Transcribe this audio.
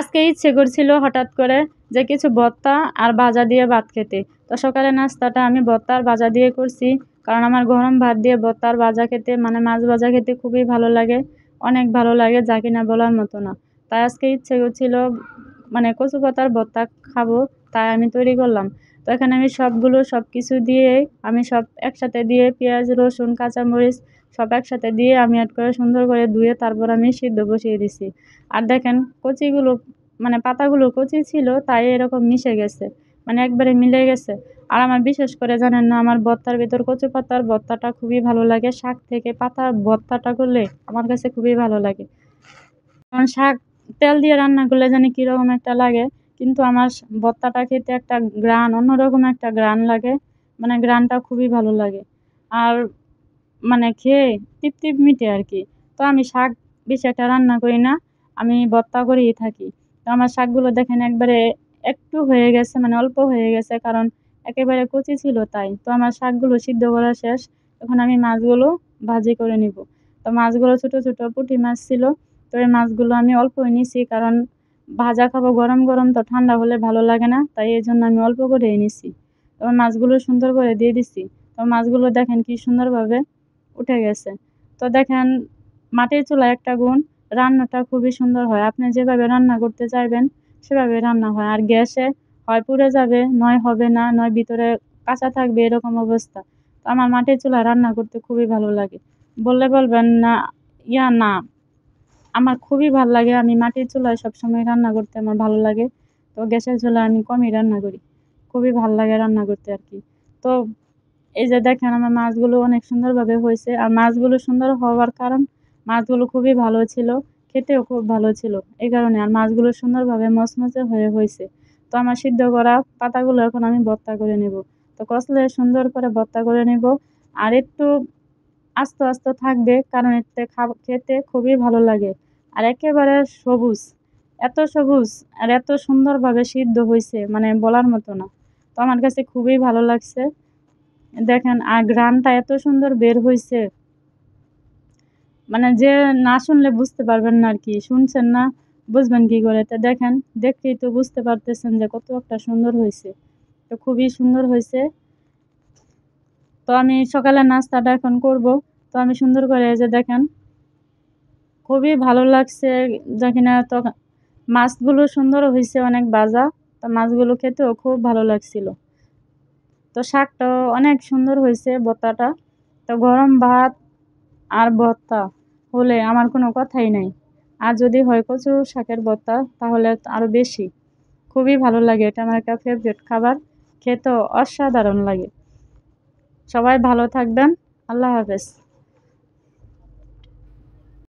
আজকে ইচ্ছে করছিল হঠাৎ করে যে কিছু ভর্তা আর ভাজা দিয়ে ভাত খেতে। তো সকালে নাস্তাটা আমি ভর্তা আর ভাজা দিয়ে করছি, কারণ আমার গরম ভাত দিয়ে ভর্তা আর ভাজা খেতে মানে মাছ ভাজা খেতে খুবই ভালো লাগে, অনেক ভালো লাগে, যা কিনা বলার মতো না। তাই আজকে ইচ্ছে করছিল মানে কচু পাতার ভর্তা খাবো, তাই আমি তৈরি করলাম। তো এখানে আমি সব কিছু দিয়ে আমি সব একসাথে দিয়ে পেঁয়াজ রসুন কাঁচামরিচ সব একসাথে দিয়ে আমি অ্যাড করে সুন্দর করে ধুয়ে তারপর আমি সিদ্ধ বসিয়ে দিছি। আর দেখেন কচিগুলো মানে পাতাগুলো কচি ছিল, তাই এরকম মিশে গেছে, মানে একবারে মিলে গেছে। আর আমার বিশেষ করে জানেন না, আমার ভর্তার ভিতর কচু পাতার ভর্তাটা খুবই ভালো লাগে, শাক থেকে পাতার ভর্তাটা করলে আমার কাছে খুবই ভালো লাগে। কারণ শাক তেল দিয়ে রান্না করলে জানি কীরকম একটা লাগে, কিন্তু আমার ভর্তাটা খেতে একটা ঘ্রাণ, অন্যরকম একটা ঘ্রাণ লাগে, মানে ঘ্রাণটা খুবই ভালো লাগে। আর মানে খেয়ে তৃপ্তি মিটে আর কি। তো আমি শাক বেশি একটা রান্না করি না, আমি ভর্তা করেই থাকি। তো আমার শাকগুলো দেখেন একবারে একটু হয়ে গেছে, মানে অল্প হয়ে গেছে, কারণ একেবারে কচি ছিল তাই। তো আমার শাকগুলো সিদ্ধ করা শেষ, এখন আমি মাছগুলো ভাজি করে নিব। তো মাছগুলো ছোট ছোট পুঁটি মাছ ছিল, তো এই মাছগুলো আমি অল্পই নিছি, কারণ ভাজা খাবো গরম গরম, তো ঠান্ডা হলে ভালো লাগে না, তাই এই জন্য আমি অল্প করেই নিছি। তো মাছগুলো সুন্দর করে দিয়ে দিছি। তো মাছগুলো দেখেন কি সুন্দরভাবে উঠে গেছে। তো দেখেন মাটির চুলায় একটা গুণ, রান্নাটা খুবই সুন্দর হয়। আপনি যেভাবে রান্না করতে চাইবেন সেভাবে রান্না হয়। আর গ্যাসে হয় পুড়ে যাবে, নয় হবে না, নয় ভিতরে কাঁচা থাকবে, এরকম অবস্থা। তো আমার মাটির চুলায় রান্না করতে খুবই ভালো লাগে। বললে বলবেন না না, আমার খুবই ভাল লাগে। আমি মাটির চুলায় সবসময় রান্না করতে আমার ভালো লাগে। তো গ্যাসের চুলায় আমি কমই রান্না করি। খুবই ভাল লাগে রান্না করতে আর কি। তো এই যে দেখেন আমার মাছগুলো অনেক সুন্দরভাবে হয়েছে। আর মাছগুলো সুন্দর হওয়ার কারণ মাছগুলো খুবই ভালো ছিল, খেতেও খুব ভালো ছিল, এই কারণে। আর মাছগুলো সুন্দরভাবে মচমচে হয়ে হয়েছে। তো আমার সিদ্ধ করা পাতাগুলো এখন আমি ভর্তা করে নেব। তো কষলে সুন্দর করে ভর্তা করে নেব। আর একটু আস্ত আস্ত থাকবে, কারণ এতে খেতে খুবই ভালো লাগে। আর একেবারে সবুজ, এত সবুজ আর এত সুন্দরভাবে সিদ্ধ হয়েছে, মানে বলার মতো না। তো আমার কাছে খুবই ভালো লাগছে। দেখেন আর ঘ্রাণটা এত সুন্দর বের হইছে, মানে যে না শুনলে বুঝতে পারবেন না আর কি, শুনছেন না বুঝবেন কি করে। তো দেখেন, দেখলেই তো বুঝতে পারতেছেন যে কত একটা সুন্দর হয়েছে। তো খুবই সুন্দর হয়েছে। তো আমি সকালের নাস্তাটা এখন করব। তো আমি সুন্দর করে এই যে দেখেন খুবই ভালো লাগছে যা কিনা। তো মাছগুলো সুন্দর হয়েছে, অনেক ভাজা। তো মাছগুলো খেতেও খুব ভালো লাগছিল। তো শাকটাও অনেক সুন্দর হয়েছে ভর্তাটা। তো গরম ভাত আর ভর্তা হলে আমার কোনো কথাই নাই। আর যদি হয় কচু শাকের ভর্তা তাহলে তো আরো বেশি, খুবই ভালো লাগে। এটা আমার একটা ফেভারিট খাবার, খেতেও অসাধারণ লাগে। সবাই ভালো থাকবেন। আল্লাহ হাফেজ।